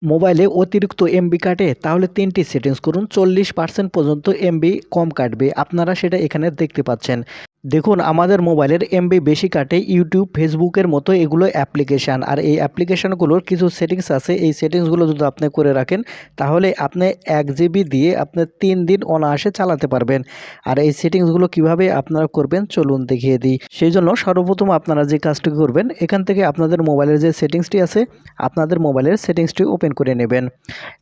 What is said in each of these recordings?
মোবাইলে অতিরিক্ত এমবি কাটে তাহলে ৩টি সেটিংস করুন। ৪০% পর্যন্ত এমবি কম কাটবে। আপনারা সেটা এখানে দেখতে পাচ্ছেন। দেখুন আমাদের মোবাইলের এমবি বেশি কাটে ইউটিউব, ফেসবুকের মতো এগুলো অ্যাপ্লিকেশান। আর এই অ্যাপ্লিকেশানগুলোর কিছু সেটিংস আছে। এই সেটিংসগুলো যদি আপনি করে রাখেন তাহলে আপনি ১ জিবি দিয়ে আপনি ৩ দিন অনায়াসে চালাতে পারবেন। আর এই সেটিংসগুলো কিভাবে আপনারা করবেন চলুন দেখিয়ে দিই। সেইজন্য সর্বপ্রথম আপনারা যে কাজটি করবেন এখান থেকে আপনাদের মোবাইলের যে সেটিংসটি আছে আপনাদের মোবাইলের সেটিংসটি ওপেন করে নেবেন।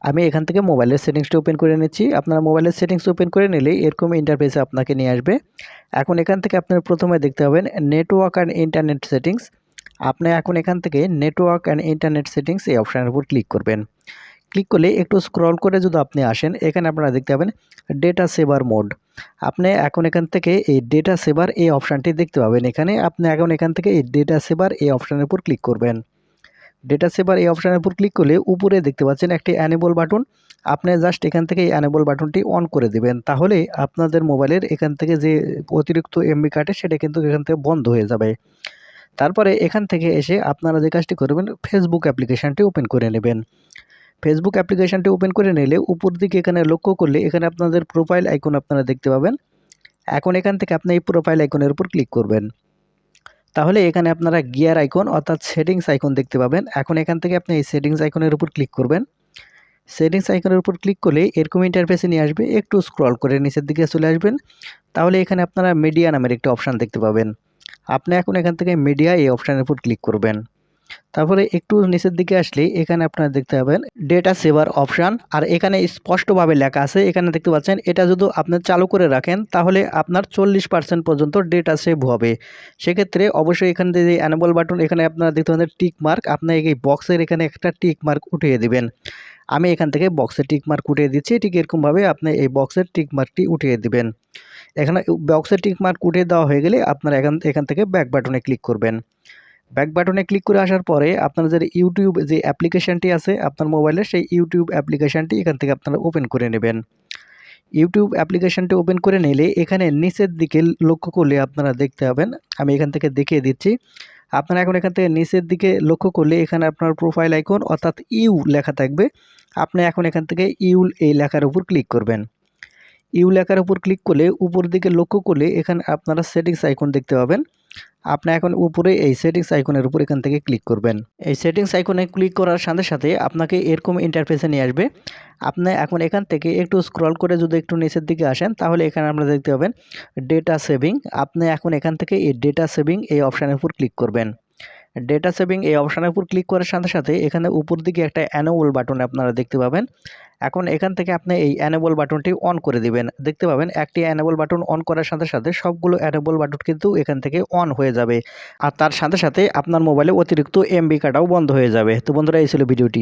আমি এখান থেকে মোবাইলের সেটিংসটি ওপেন করে নিচ্ছি। আপনার মোবাইলের সেটিংস ওপেন করে নিলেই এরকম ইন্টারফেসে আপনাকে নিয়ে আসবে। এখন এখান থেকে আপনার প্রথমে দেখতে পাবেন নেটওয়ার্ক অ্যান্ড ইন্টারনেট সেটিংস। আপনি এখন এখান থেকে নেটওয়ার্ক অ্যান্ড ইন্টারনেট সেটিংস এই অপশানের উপর ক্লিক করবেন। ক্লিক করলে একটু স্ক্রল করে যদি আপনি আসেন এখানে আপনারা দেখতে পাবেন ডেটা সেভার মোড। আপনি এখন এখান থেকে এই ডেটা সেভার এই অপশানটি দেখতে পাবেন। এখানে আপনি এখন এখান থেকে এই ডেটা সেভার এই অপশানের উপর ক্লিক করবেন। ডেটা সেভার এই অপশানের উপর ক্লিক করলে উপরে দেখতে পাচ্ছেন একটি অ্যানেবল বাটন। আপনি জাস্ট এখান থেকে এই অ্যানেবল বাটনটি অন করে দিবেন। তাহলে আপনাদের মোবাইলের এখান থেকে যে অতিরিক্ত এমবি কাটে সেটা কিন্তু এখান থেকে বন্ধ হয়ে যাবে। তারপরে এখান থেকে এসে আপনারা যে কাজটি করবেন ফেসবুক অ্যাপ্লিকেশানটি ওপেন করে নেবেন। ফেসবুক অ্যাপ্লিকেশানটি ওপেন করে নিলে উপর দিকে এখানে লক্ষ্য করলে এখানে আপনাদের প্রোফাইল আইকন আপনারা দেখতে পাবেন। এখন এখান থেকে আপনি এই প্রোফাইল আইকনের উপর ক্লিক করবেন। তাহলে এখানে আপনারা গিয়ার আইকন অর্থাৎ সেটিংস আইকন দেখতে পাবেন। এখন এখান থেকে আপনি এই সেটিংস আইকনের উপর ক্লিক করবেন। সেটিংস আইকনের উপর ক্লিক করলে এরকম ইন্টারফেসে নিয়ে আসবে। একটু স্ক্রল করে নিচের দিকে চলে আসবেন। তাহলে এখানে আপনারা মিডিয়া নামের একটা অপশান দেখতে পাবেন। আপনি এখন এখান থেকে মিডিয়া এই অপশানের উপর ক্লিক করবেন। তারপরে একটু নিচের দিকে আসলে এখানে আপনারা দেখতে পাবেন ডেটা সেভার অপশান। আর এখানে স্পষ্টভাবে লেখা আছে, এখানে দেখতে পাচ্ছেন এটা যদি আপনি চালু করে রাখেন তাহলে আপনার 40% পর্যন্ত ডেটা সেভ হবে। সেক্ষেত্রে অবশ্যই এখানে যে অ্যানেবল বাটন এখানে আপনারা দেখতে পাচ্ছেন টিক মার্ক, আপনার এই বক্সের এখানে একটা টিক মার্ক উঠিয়ে দিবেন। আমি এখান থেকে বক্সের টিক মার্ক উঠিয়ে দিচ্ছি। ঠিক এরকমভাবে আপনি এই বক্সের টিক মার্কটি উঠিয়ে দিবেন। এখানে বক্সের টিক মার্ক উঠিয়ে দেওয়া হয়ে গেলে আপনারা এখান থেকে ব্যাক বাটনে ক্লিক করবেন। ব্যাক বাটনে ক্লিক করে আসার পরে আপনারা যে ইউটিউব যে অ্যাপ্লিকেশানটি আছে আপনার মোবাইলে সেই ইউটিউব অ্যাপ্লিকেশানটি এখান থেকে আপনারা ওপেন করে নেবেন। ইউটিউব অ্যাপ্লিকেশানটি ওপেন করে নিলে এখানে নিচের দিকে লক্ষ্য করলে আপনারা দেখতে পাবেন, আমি এখান থেকে দেখিয়ে দিচ্ছি। আপনারা এখন এখান থেকে নিচের দিকে লক্ষ্য করলে এখানে আপনার প্রোফাইল আইকন অর্থাৎ ইউ লেখা থাকবে। আপনি এখন এখান থেকে ইউ এই লেখার উপর ক্লিক করবেন। ইউ লেখার উপর ক্লিক করলে উপর দিকে লক্ষ্য করলে এখানে আপনারা সেটিংস আইকন দেখতে পাবেন। আপনি এখন উপরে এই সেটিংস আইকনের উপর এখান থেকে ক্লিক করবেন। এই সেটিংস আইকনে ক্লিক করার সাথে সাথে আপনাকে এরকম ইন্টারফেসে নিয়ে আসবে। আপনি এখন এখান থেকে একটু স্ক্রল করে যদি একটু নিচের দিকে আসেন তাহলে এখানে আমরা দেখতে পাবেন ডেটা সেভিং। আপনি এখন এখান থেকে এই ডেটা সেভিং এই অপশানের উপর ক্লিক করবেন। ডেটা সেভিং এই অপশানের উপর ক্লিক করার সাথে সাথে এখানে উপর দিকে একটা অ্যানেবল বাটন আপনারা দেখতে পাবেন। এখন এখান থেকে আপনি এই অ্যানেবল বাটনটি অন করে দিবেন। দেখতে পাবেন একটি অ্যানেবল বাটন অন করার সাথে সাথে সবগুলো অ্যানেবল বাটন কিন্তু এখান থেকে অন হয়ে যাবে। আর তার সাথে সাথে আপনার মোবাইলে অতিরিক্ত এমবি কাটাও বন্ধ হয়ে যাবে। তো বন্ধুরা এই ছিল ভিডিওটি।